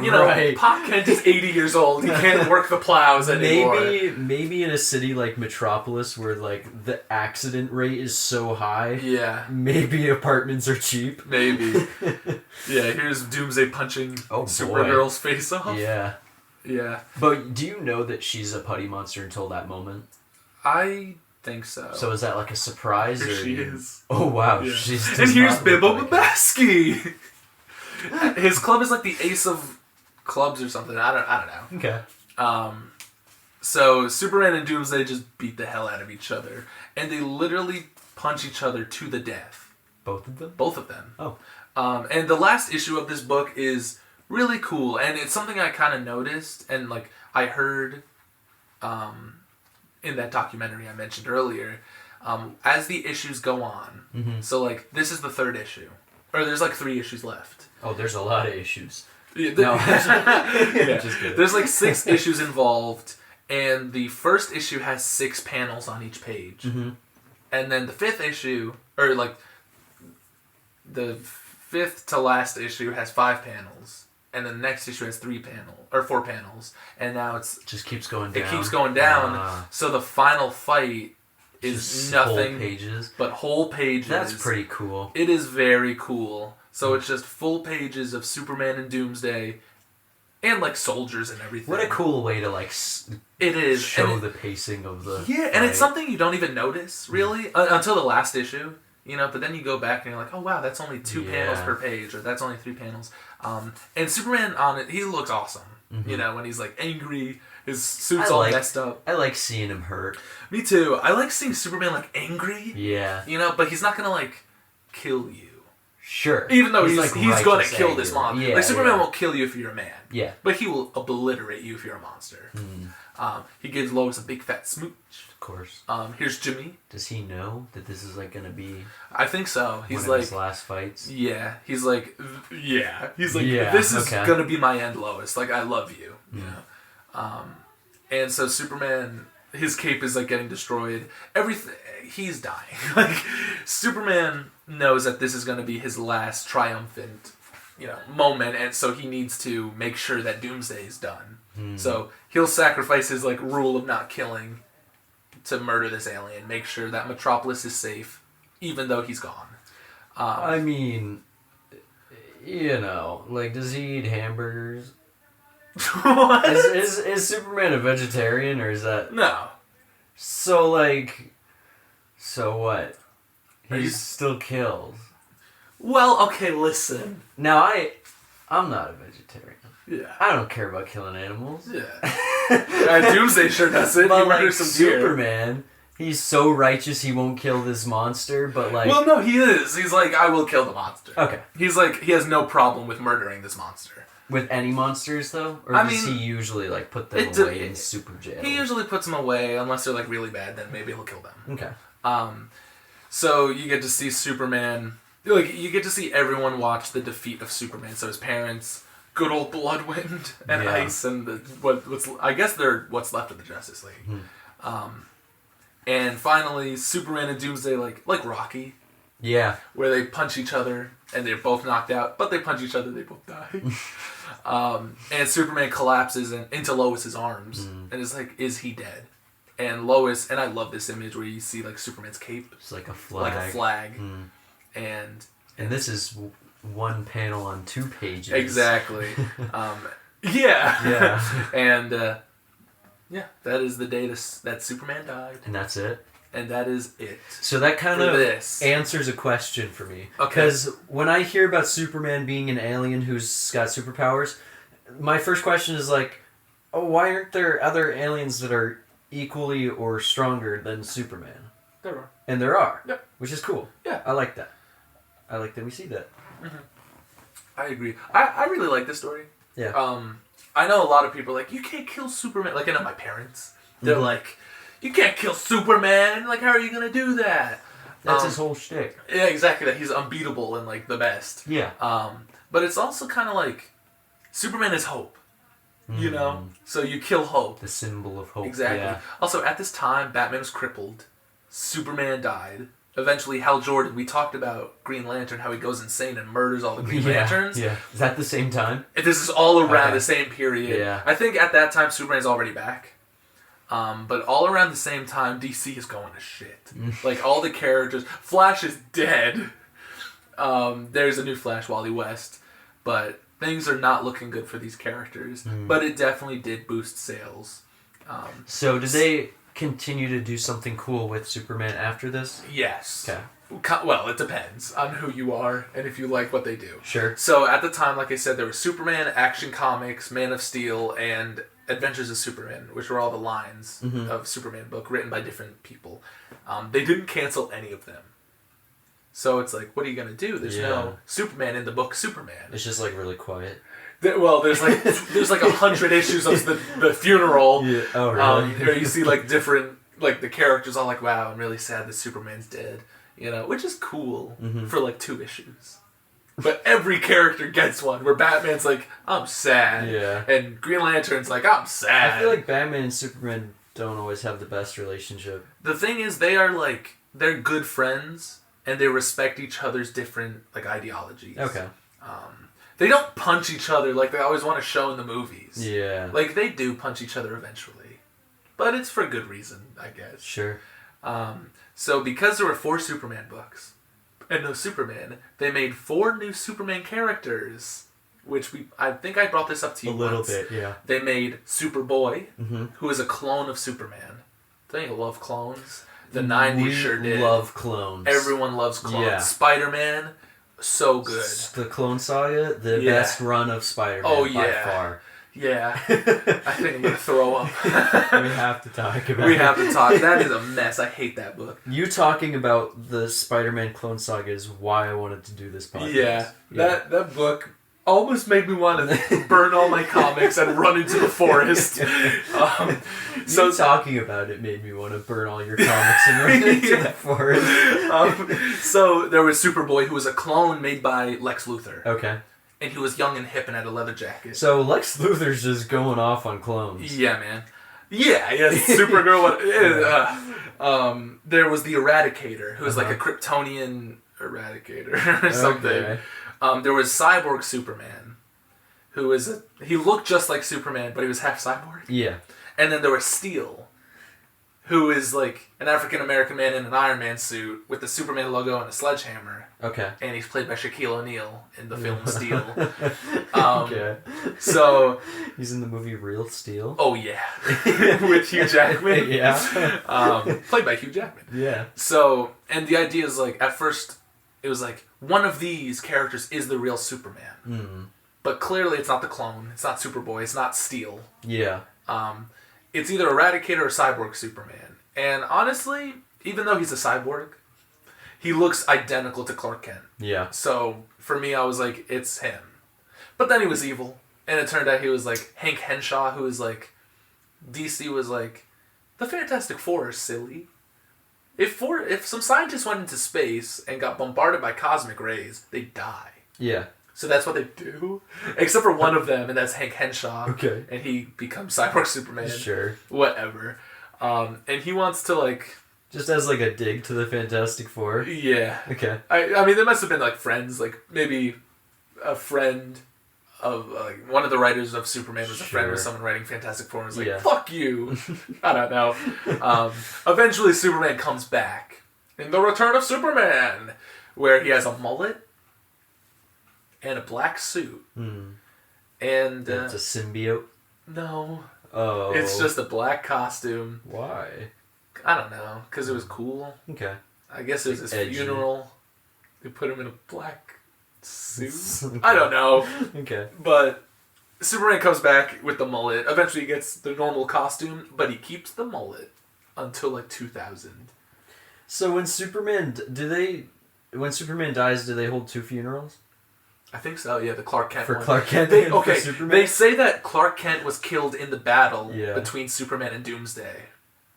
Speaker 2: Pop Kent is 80 years old. He can't work the plows anymore.
Speaker 1: Maybe in a city like Metropolis where the accident rate is so high.
Speaker 2: Yeah.
Speaker 1: Maybe apartments are cheap.
Speaker 2: Maybe. Yeah. Here's Doomsday punching Supergirl's face off.
Speaker 1: Yeah.
Speaker 2: Yeah.
Speaker 1: But do you know that she's a putty monster until that moment?
Speaker 2: I think so.
Speaker 1: So is that a surprise?
Speaker 2: Here she is.
Speaker 1: Oh wow,
Speaker 2: yeah.
Speaker 1: And
Speaker 2: here's Bibbo Babaski. His club is the ace of clubs or something. I don't know.
Speaker 1: Okay.
Speaker 2: So Superman and Doomsday just beat the hell out of each other, and they literally punch each other to the death.
Speaker 1: Both of them.
Speaker 2: Both of them.
Speaker 1: Oh.
Speaker 2: And the last issue of this book is really cool, and it's something I kind of noticed, and I heard. In that documentary I mentioned earlier, as the issues go on, so this is the third issue, or there's 3 issues left.
Speaker 1: Oh, there's a lot of issues.
Speaker 2: Yeah,
Speaker 1: no.
Speaker 2: Just kidding. There's 6 issues involved, and the first issue has 6 panels on each page, and then the 5th issue, or the 5th to last issue has 5 panels. And then the next issue has 4 panels, and now it
Speaker 1: just keeps going down.
Speaker 2: It keeps going down. So the final fight is
Speaker 1: just
Speaker 2: nothing
Speaker 1: whole pages.
Speaker 2: But whole pages.
Speaker 1: That's pretty cool.
Speaker 2: It is very cool. So it's just full pages of Superman and Doomsday, and soldiers and everything.
Speaker 1: What a cool way to
Speaker 2: it is
Speaker 1: show the pacing of the
Speaker 2: and it's something you don't even notice really until the last issue. But then you go back and you're like, oh wow, that's only 2 panels per page, or that's only 3 panels. And Superman on it, he looks awesome.
Speaker 1: Mm-hmm.
Speaker 2: When he's like angry, his suit's all messed up.
Speaker 1: I like seeing him hurt.
Speaker 2: Me too. I like seeing Superman like angry.
Speaker 1: Yeah.
Speaker 2: But he's not gonna like kill you.
Speaker 1: Sure.
Speaker 2: Even though he's gonna kill this monster.
Speaker 1: Yeah,
Speaker 2: like Superman won't kill you if you're a man.
Speaker 1: Yeah.
Speaker 2: But he will obliterate you if you're a monster. He gives Lois a big fat smooch.
Speaker 1: Of course.
Speaker 2: Here's Jimmy.
Speaker 1: Does he know that this is like gonna be?
Speaker 2: I think so. He's
Speaker 1: one
Speaker 2: like
Speaker 1: of his last fights.
Speaker 2: Yeah. He's like this is gonna be my end, Lois. Like I love you. And so Superman, his cape is like getting destroyed. Everything, he's dying. Like Superman knows that this is gonna be his last triumphant, moment, and so he needs to make sure that Doomsday is done. So he'll sacrifice his like rule of not killing to murder this alien, make sure that Metropolis is safe, even though he's gone.
Speaker 1: I mean, does he eat hamburgers?
Speaker 2: What?
Speaker 1: Is Superman a vegetarian, or is that...
Speaker 2: No.
Speaker 1: So what? He still kills.
Speaker 2: Well, okay, listen.
Speaker 1: Now, I'm not a vegetarian.
Speaker 2: Yeah.
Speaker 1: I don't care about killing animals.
Speaker 2: Yeah. Doomsday sure doesn't.
Speaker 1: But
Speaker 2: he murders some
Speaker 1: Superman, he's so righteous he won't kill this monster, but like...
Speaker 2: Well, no, he is. He's like, I will kill the monster.
Speaker 1: Okay.
Speaker 2: He's like, he has no problem with murdering this monster.
Speaker 1: With any monsters, though? Or does he usually, put them away in super jail?
Speaker 2: He usually puts them away, unless they're, really bad, then maybe he'll kill them.
Speaker 1: Okay.
Speaker 2: So you get to see Superman... you get to see everyone watch the defeat of Superman. So his parents, good old Bloodwind, and Ice, and I guess they're what's left of the Justice League. And finally, Superman and Doomsday, like Rocky.
Speaker 1: Yeah.
Speaker 2: Where they punch each other, and they're both knocked out, but they punch each other, they both die. And Superman collapses into Lois's arms, and is like, is he dead? And Lois, and I love this image where you see, Superman's cape.
Speaker 1: It's like a flag.
Speaker 2: Like a flag. And
Speaker 1: this is one panel on 2 pages.
Speaker 2: Exactly. Yeah. And, that is the day that Superman died.
Speaker 1: And that's it?
Speaker 2: And that is it.
Speaker 1: So that kind of answers a question for me.
Speaker 2: Okay.
Speaker 1: Because when I hear about Superman being an alien who's got superpowers, my first question is why aren't there other aliens that are equally or stronger than Superman?
Speaker 2: There are.
Speaker 1: And there are.
Speaker 2: Yep.
Speaker 1: Which is cool.
Speaker 2: Yeah.
Speaker 1: I like that. I like that we see that.
Speaker 2: I agree. I really like this story.
Speaker 1: Yeah.
Speaker 2: I know a lot of people are like, you can't kill Superman. I know my parents. They're like, you can't kill Superman. How are you going to do that?
Speaker 1: That's his whole shtick.
Speaker 2: Yeah, exactly. That he's unbeatable and, the best.
Speaker 1: Yeah.
Speaker 2: But it's also kind of Superman is hope. So you kill hope.
Speaker 1: The symbol of hope.
Speaker 2: Exactly.
Speaker 1: Yeah.
Speaker 2: Also, at this time, Batman was crippled. Superman died. Eventually, Hal Jordan, we talked about Green Lantern, how he goes insane and murders all the Green Lanterns.
Speaker 1: Yeah. Is that the same time?
Speaker 2: This is all around the same period.
Speaker 1: Yeah.
Speaker 2: I think at that time, Superman's already back. But all around the same time, DC is going to shit. All the characters... Flash is dead. There's a new Flash, Wally West. But things are not looking good for these characters. But it definitely did boost sales.
Speaker 1: So did they continue to do something cool with Superman after this?
Speaker 2: Yes.
Speaker 1: Okay.
Speaker 2: Well, it depends on who you are and if you like what they do.
Speaker 1: Sure.
Speaker 2: So at the time, like I said, there was Superman, Action Comics, Man of Steel, and Adventures of Superman, which were all the lines of Superman book written by different people. They didn't cancel any of them. So it's what are you going to do? There's no Superman in the book Superman.
Speaker 1: It's just really quiet.
Speaker 2: There's there's 100 issues of the funeral.
Speaker 1: Yeah. Oh, really?
Speaker 2: Where you see different the characters all wow, I'm really sad that Superman's dead. Which is cool for 2 issues. But every character gets one where Batman's I'm sad.
Speaker 1: Yeah.
Speaker 2: And Green Lantern's I'm sad.
Speaker 1: I feel Batman and Superman don't always have the best relationship.
Speaker 2: The thing is, they are they're good friends and they respect each other's different ideologies.
Speaker 1: Okay.
Speaker 2: They don't punch each other like they always want to show in the movies.
Speaker 1: Yeah.
Speaker 2: They do punch each other eventually. But it's for good reason, I guess.
Speaker 1: Sure.
Speaker 2: So because there were 4 Superman books and no Superman, they made 4 new Superman characters, which I think I brought this up to you
Speaker 1: a little
Speaker 2: once.
Speaker 1: bit, yeah.
Speaker 2: They made Superboy, who is a clone of Superman. Don't you love clones? The 90s sure did.
Speaker 1: Love clones.
Speaker 2: Everyone loves clones.
Speaker 1: Yeah.
Speaker 2: Spider-Man, so good.
Speaker 1: The Clone Saga, the best run of Spider-Man by far.
Speaker 2: Yeah. I think I'm going to throw up.
Speaker 1: We have to talk about it.
Speaker 2: We have to talk. That is a mess. I hate that book.
Speaker 1: You talking about the Spider-Man Clone Saga is why I wanted to do this podcast.
Speaker 2: Yeah. That book almost made me want to burn all my comics and run into the forest.
Speaker 1: So talking about it made me want to burn all your comics and run into the forest.
Speaker 2: So there was Superboy, who was a clone made by Lex Luthor.
Speaker 1: Okay.
Speaker 2: And he was young and hip and had a leather jacket.
Speaker 1: So Lex Luthor's just going off on clones.
Speaker 2: Yeah, man. Yeah, Supergirl. There was the Eradicator, who was like a Kryptonian Eradicator or something.
Speaker 1: Okay.
Speaker 2: There was Cyborg Superman, who is he looked just like Superman, but he was half cyborg.
Speaker 1: Yeah.
Speaker 2: And then there was Steel, who is like an African American man in an Iron Man suit with the Superman logo and a sledgehammer.
Speaker 1: Okay.
Speaker 2: And he's played by Shaquille O'Neal in the film Steel.
Speaker 1: Okay.
Speaker 2: So
Speaker 1: he's in the movie Real Steel.
Speaker 2: Oh yeah, with Hugh Jackman.
Speaker 1: Yeah.
Speaker 2: Played by Hugh Jackman.
Speaker 1: Yeah.
Speaker 2: So, and the idea is like at first it was like one of these characters is the real Superman.
Speaker 1: Mm.
Speaker 2: But clearly it's not the clone. It's not Superboy. It's not Steel.
Speaker 1: Yeah.
Speaker 2: It's either Eradicator or Cyborg Superman. And honestly, even though he's a cyborg, he looks identical to Clark Kent.
Speaker 1: Yeah.
Speaker 2: So for me, I was like, it's him. But then he was evil. And it turned out he was like Hank Henshaw, who was like, DC was like, the Fantastic Four is silly. If some scientists went into space and got bombarded by cosmic rays, they die.
Speaker 1: Yeah.
Speaker 2: So that's what they do. Except for one of them, and that's Hank Henshaw.
Speaker 1: Okay.
Speaker 2: And he becomes Cyborg Superman.
Speaker 1: Sure.
Speaker 2: Whatever. And he wants to like...
Speaker 1: Just as like a dig to the Fantastic Four?
Speaker 2: Yeah.
Speaker 1: Okay.
Speaker 2: I mean, they must have been like friends. Like maybe a friend of... one of the writers of Superman was a friend with someone writing Fantastic Four and was like, fuck you. I don't know. Eventually Superman comes back in The Return of Superman, where he has a mullet and a black suit.
Speaker 1: Hmm.
Speaker 2: And...
Speaker 1: it's a symbiote?
Speaker 2: No.
Speaker 1: Oh.
Speaker 2: It's just a black costume.
Speaker 1: Why?
Speaker 2: I don't know. Because it was cool.
Speaker 1: Okay.
Speaker 2: I guess it was his
Speaker 1: edgy.
Speaker 2: funeral. They put him in a black suit.
Speaker 1: Okay.
Speaker 2: I don't know.
Speaker 1: Okay.
Speaker 2: But Superman comes back with the mullet. Eventually he gets the normal costume, but he keeps the mullet until like 2000.
Speaker 1: So when Superman... When Superman dies, do they hold two funerals?
Speaker 2: I think so, yeah, the Clark Kent
Speaker 1: For
Speaker 2: one.
Speaker 1: Clark Kent
Speaker 2: They,
Speaker 1: and
Speaker 2: okay,
Speaker 1: for Superman?
Speaker 2: they say that Clark Kent was killed in the battle
Speaker 1: Yeah.
Speaker 2: between Superman and Doomsday.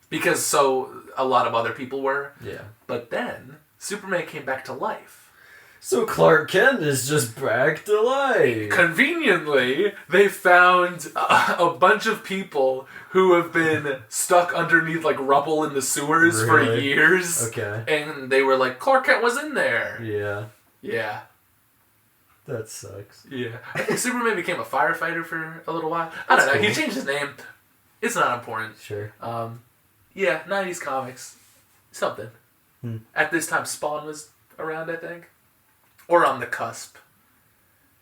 Speaker 2: Because so a lot of other people were.
Speaker 1: Yeah.
Speaker 2: But then Superman came back to life.
Speaker 1: So Clark Kent is just back to life.
Speaker 2: Conveniently, they found a bunch of people who have been stuck underneath like rubble in the sewers for
Speaker 1: Really?
Speaker 2: years.
Speaker 1: Okay.
Speaker 2: And they were like, Clark Kent was in there.
Speaker 1: Yeah.
Speaker 2: Yeah.
Speaker 1: That sucks.
Speaker 2: Yeah. I think Superman became a firefighter for a little while. I don't know.
Speaker 1: That's
Speaker 2: He
Speaker 1: cool.
Speaker 2: changed his name. It's not important.
Speaker 1: Sure.
Speaker 2: Yeah, 90s comics. Something.
Speaker 1: Hmm.
Speaker 2: At this time, Spawn was around, I think. Or on the cusp.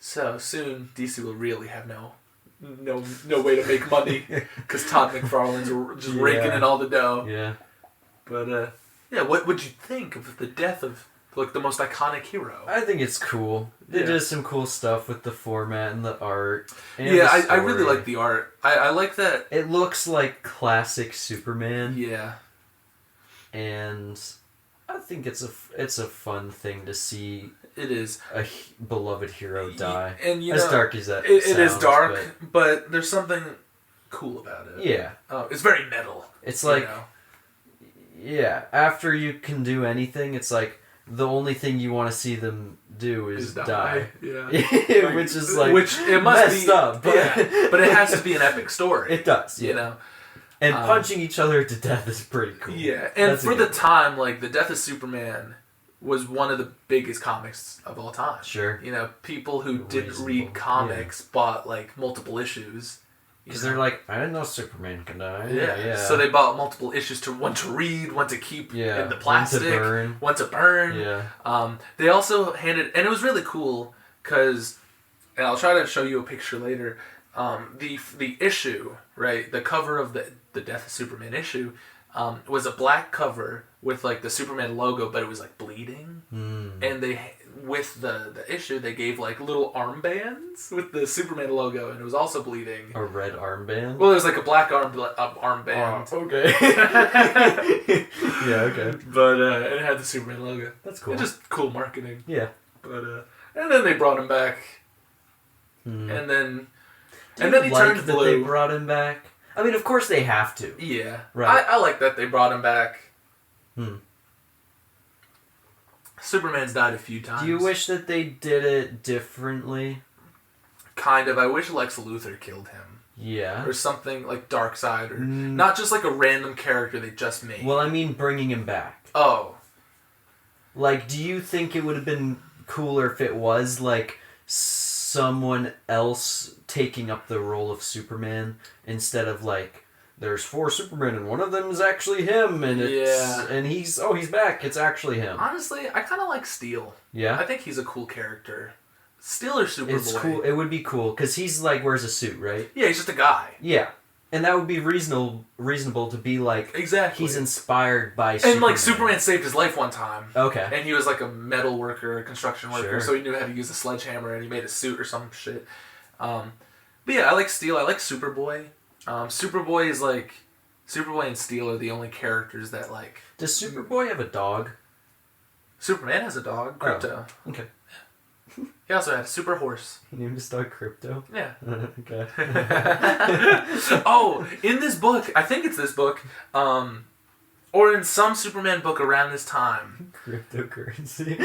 Speaker 2: So soon, DC will really have no way to make money. Because Todd McFarlane's just raking in all the dough.
Speaker 1: Yeah.
Speaker 2: But, yeah, what would you think of the death of, like, the most iconic hero?
Speaker 1: I think it's cool. They
Speaker 2: Yeah.
Speaker 1: did some cool stuff with the format and the art. And
Speaker 2: Yeah,
Speaker 1: the
Speaker 2: I really
Speaker 1: story.
Speaker 2: like the art. I like that.
Speaker 1: It looks like classic Superman.
Speaker 2: Yeah.
Speaker 1: And I think it's a fun thing to see
Speaker 2: It is.
Speaker 1: a beloved hero die.
Speaker 2: And, you
Speaker 1: as
Speaker 2: know,
Speaker 1: dark as that
Speaker 2: it is
Speaker 1: sounds,
Speaker 2: dark, but there's something cool about it.
Speaker 1: Yeah.
Speaker 2: It's very metal.
Speaker 1: It's
Speaker 2: you
Speaker 1: like,
Speaker 2: know?
Speaker 1: yeah, after you can do anything, it's like the only thing you want to see them do is die.
Speaker 2: Yeah.
Speaker 1: Which is like
Speaker 2: which it must
Speaker 1: messed
Speaker 2: be
Speaker 1: up, but
Speaker 2: yeah, but it has to be an epic story.
Speaker 1: It does, yeah.
Speaker 2: You know.
Speaker 1: And punching each other to death is pretty cool.
Speaker 2: Yeah, and
Speaker 1: That's a
Speaker 2: for the
Speaker 1: good one.
Speaker 2: time, like the Death of Superman was one of the biggest comics of all time.
Speaker 1: Sure.
Speaker 2: You know, people who didn't
Speaker 1: Reasonable,
Speaker 2: read comics bought like multiple issues.
Speaker 1: Because they're like, I didn't know Superman could die.
Speaker 2: Yeah. So they bought multiple issues to one to read, one to keep in the plastic, one to burn.
Speaker 1: Yeah.
Speaker 2: They also handed, and it was really cool because, and I'll try to show you a picture later. The issue, right? The cover of the Death of Superman issue, was a black cover with like the Superman logo, but it was like bleeding. And they, with the issue, they gave like little armbands with the Superman logo, and it was also bleeding.
Speaker 1: A red armband?
Speaker 2: Well, there's like a black armband.
Speaker 1: Oh, okay. Yeah, okay.
Speaker 2: But it had the Superman logo.
Speaker 1: That's cool.
Speaker 2: It's just cool marketing.
Speaker 1: Yeah.
Speaker 2: But and then they brought him back, and then
Speaker 1: Do
Speaker 2: and then
Speaker 1: you
Speaker 2: he
Speaker 1: like
Speaker 2: turned
Speaker 1: that
Speaker 2: blue.
Speaker 1: they brought him back? I mean, of course they have to.
Speaker 2: Yeah,
Speaker 1: Right.
Speaker 2: I like that they brought him back.
Speaker 1: Hmm.
Speaker 2: Superman's died a few times.
Speaker 1: Do you wish that they did it differently?
Speaker 2: Kind of. I wish Lex Luthor killed him.
Speaker 1: Yeah.
Speaker 2: Or something like Darkseid, or not just like a random character they just made.
Speaker 1: Well, I mean, bringing him back.
Speaker 2: Oh.
Speaker 1: Like, do you think it would have been cooler if it was, like, someone else taking up the role of Superman instead of, like, there's 4 Supermen and one of them is actually him, and and he's back, it's actually him.
Speaker 2: Honestly, I kind of like Steel.
Speaker 1: Yeah?
Speaker 2: I think he's a cool character. Steel or Superboy?
Speaker 1: It's cool. It would be cool, because he's, like, wears a suit, right?
Speaker 2: Yeah, he's just a guy.
Speaker 1: Yeah. And that would be reasonable to be, like,
Speaker 2: Exactly.
Speaker 1: he's inspired by Superman.
Speaker 2: And, like, Superman saved his life one time.
Speaker 1: Okay.
Speaker 2: And he was, like, a metal worker, a construction worker,
Speaker 1: Sure.
Speaker 2: so he knew how to use a sledgehammer, and he made a suit or some shit. But yeah, I like Steel. I like Superboy. Superboy is, like... Superboy and Steel are the only characters that, like...
Speaker 1: Does Superboy have a dog?
Speaker 2: Superman has a dog, Krypto.
Speaker 1: Oh, okay.
Speaker 2: He also had a super horse.
Speaker 1: He named his dog Crypto?
Speaker 2: Yeah.
Speaker 1: Okay.
Speaker 2: Oh, in this book, I think it's this book, or in some Superman book around this time,
Speaker 1: Cryptocurrency.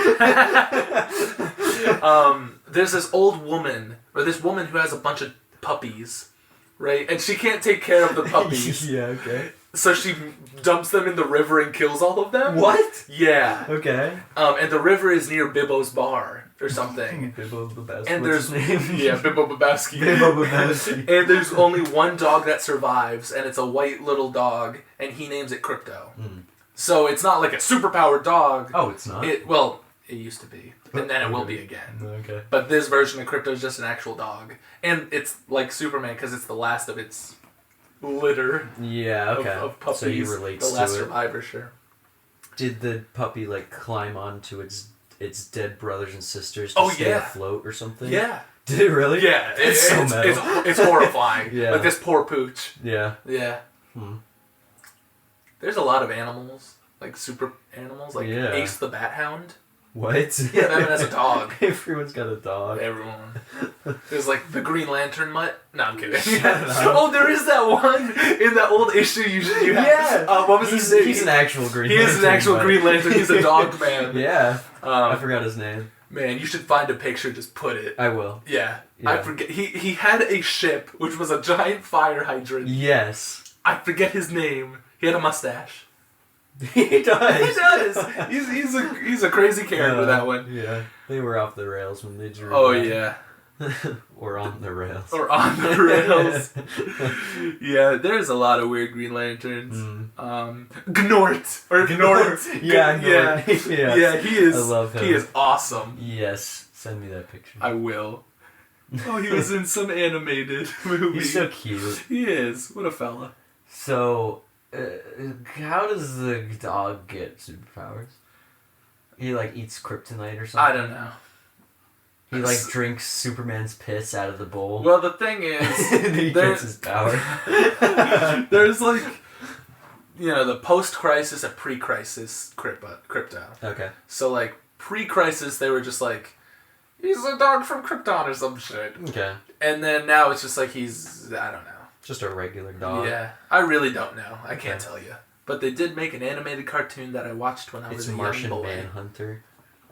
Speaker 2: there's this old woman, or this woman who has a bunch of puppies, right? And she can't take care of the puppies.
Speaker 1: Yeah, okay.
Speaker 2: So she dumps them in the river and kills all of them?
Speaker 1: What?
Speaker 2: Yeah.
Speaker 1: Okay.
Speaker 2: And the river is near Bibbo's bar or something.
Speaker 1: Bibbo Babowski.
Speaker 2: And
Speaker 1: What's
Speaker 2: there's
Speaker 1: his name?
Speaker 2: yeah, Bibbo Babowski.
Speaker 1: Bibbo Babowski.
Speaker 2: And there's only one dog that survives, and it's a white little dog, and he names it Krypto. So it's not like a superpowered dog.
Speaker 1: Oh, it's not?
Speaker 2: It used to be, and then it will be again.
Speaker 1: Okay.
Speaker 2: But this version of Krypto is just an actual dog, and it's like Superman because it's the last of its litter.
Speaker 1: Yeah, okay.
Speaker 2: Of puppies.
Speaker 1: So he relates
Speaker 2: the last
Speaker 1: to it.
Speaker 2: survivor, sure.
Speaker 1: Did the puppy, like, climb onto its dead brothers and sisters to stay afloat or something?
Speaker 2: Yeah.
Speaker 1: Did it really?
Speaker 2: Yeah.
Speaker 1: It's so metal.
Speaker 2: It's horrifying.
Speaker 1: Yeah.
Speaker 2: Like this poor pooch.
Speaker 1: Yeah.
Speaker 2: Yeah. There's a lot of animals, like super animals, like Ace the Bat Hound.
Speaker 1: What?
Speaker 2: Yeah, that one has a dog.
Speaker 1: Everyone's got a dog.
Speaker 2: Everyone. There's like the Green Lantern mutt. No, I'm kidding.
Speaker 1: Shut up.
Speaker 2: Oh, there is that one in that old issue you have.
Speaker 1: Yeah.
Speaker 2: What was his name?
Speaker 1: He's an actual Green
Speaker 2: He
Speaker 1: Lantern.
Speaker 2: is an actual
Speaker 1: but-
Speaker 2: Green Lantern. He's a dog man.
Speaker 1: Yeah. I forgot his name.
Speaker 2: Man, you should find a picture. Just put it.
Speaker 1: I will.
Speaker 2: Yeah.
Speaker 1: Yeah.
Speaker 2: I forget. He had a ship which was a giant fire hydrant.
Speaker 1: Yes.
Speaker 2: I forget his name. He had a mustache.
Speaker 1: He does.
Speaker 2: He does. He's a crazy character, that one.
Speaker 1: Yeah. They were off the rails when they drew
Speaker 2: Oh
Speaker 1: that.
Speaker 2: yeah.
Speaker 1: Or on the rails.
Speaker 2: Or on the rails. Yeah, there's a lot of weird Green Lanterns. Gnort or Gnort.
Speaker 1: Yeah,
Speaker 2: yeah,
Speaker 1: Gnort. Yeah.
Speaker 2: yeah. He is.
Speaker 1: I love him.
Speaker 2: He is awesome.
Speaker 1: Yes. Send me that picture.
Speaker 2: I will. Oh, he was in some animated movie.
Speaker 1: He's so cute.
Speaker 2: He is. What a fella.
Speaker 1: So, how does the dog get superpowers? He, like, eats kryptonite or something?
Speaker 2: I don't know.
Speaker 1: He, like, drinks Superman's piss out of the bowl.
Speaker 2: Well, the thing is,
Speaker 1: and he gets his power.
Speaker 2: there's like, the post-crisis and pre-crisis Krypto.
Speaker 1: Okay.
Speaker 2: So like pre-crisis, they were just like, he's a dog from Krypton or some shit.
Speaker 1: Okay.
Speaker 2: And then now it's just like I don't know.
Speaker 1: Just a regular dog.
Speaker 2: Yeah, I really don't know. I can't tell you. But they did make an animated cartoon that I watched when I was a
Speaker 1: Martian
Speaker 2: young boy.
Speaker 1: Manhunter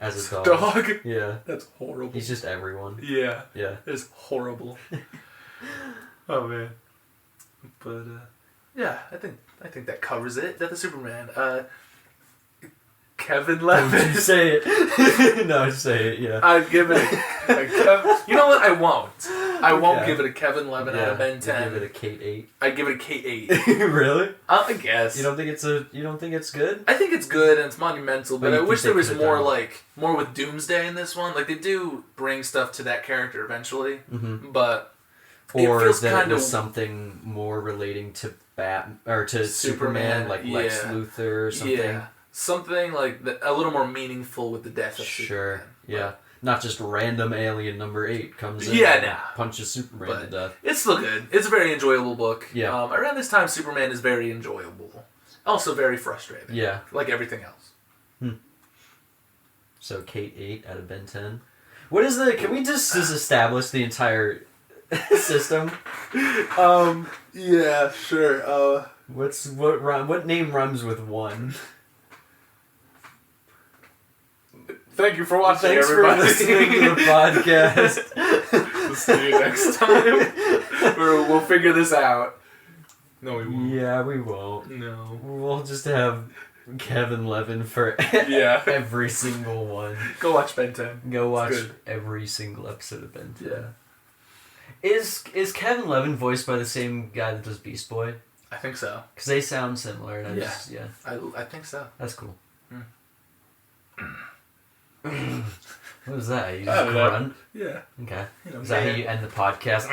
Speaker 1: as a dog.
Speaker 2: Dog?
Speaker 1: Yeah.
Speaker 2: That's horrible.
Speaker 1: He's just everyone.
Speaker 2: Yeah.
Speaker 1: Yeah.
Speaker 2: It's horrible. Oh man. But yeah, I think that covers it. That's the Superman. Kevin
Speaker 1: Don't you
Speaker 2: Levitt.
Speaker 1: say it. No, say it, yeah.
Speaker 2: I'd give it you know what? I won't. I won't
Speaker 1: Okay.
Speaker 2: give it a Kevin Levitt out of Ben 10.
Speaker 1: Give it a Kate 8.
Speaker 2: I'd give it a K8.
Speaker 1: Really?
Speaker 2: I guess.
Speaker 1: You don't think it's good?
Speaker 2: I think it's good and it's monumental, but
Speaker 1: you
Speaker 2: I
Speaker 1: think
Speaker 2: wish
Speaker 1: they
Speaker 2: there was
Speaker 1: could've
Speaker 2: more
Speaker 1: done-
Speaker 2: more with Doomsday in this one. Like they do bring stuff to that character eventually,
Speaker 1: Mm-hmm.
Speaker 2: but
Speaker 1: Or
Speaker 2: feels
Speaker 1: that it
Speaker 2: kind
Speaker 1: was
Speaker 2: of
Speaker 1: something more relating to to Superman, like Lex Luthor or something.
Speaker 2: Yeah, something like a little more meaningful with the death of
Speaker 1: Sure.
Speaker 2: Superman.
Speaker 1: Yeah. Not just random alien number 8 comes in
Speaker 2: Yeah,
Speaker 1: and
Speaker 2: nah.
Speaker 1: punches Superman to death.
Speaker 2: It's still good. It's a very enjoyable book.
Speaker 1: Yeah.
Speaker 2: Around this time, Superman is very enjoyable. Also very frustrating.
Speaker 1: Yeah.
Speaker 2: Like everything else.
Speaker 1: So Kate 8 out of Ben 10. What is the... Can we just establish the entire system?
Speaker 2: Yeah, sure.
Speaker 1: What name rhymes with 1?
Speaker 2: Thank you for watching,
Speaker 1: Thanks
Speaker 2: everybody.
Speaker 1: for listening to the podcast.
Speaker 2: We'll see you next time. We'll figure this out. No, we won't.
Speaker 1: Yeah, we won't.
Speaker 2: No.
Speaker 1: We'll just have Kevin Levin for
Speaker 2: Yeah.
Speaker 1: every single one.
Speaker 2: Go watch Ben 10.
Speaker 1: Go watch
Speaker 2: good.
Speaker 1: every single episode of Ben 10.
Speaker 2: Yeah.
Speaker 1: Is Kevin Levin voiced by the same guy that does Beast Boy?
Speaker 2: I think so.
Speaker 1: Because they sound similar. And
Speaker 2: Yeah. I think so.
Speaker 1: That's cool.
Speaker 2: Hmm.
Speaker 1: What was that? You
Speaker 2: I
Speaker 1: just
Speaker 2: don't know.
Speaker 1: grunt?
Speaker 2: Yeah.
Speaker 1: Okay.
Speaker 2: You know,
Speaker 1: Is that how
Speaker 2: man.
Speaker 1: you end the podcast?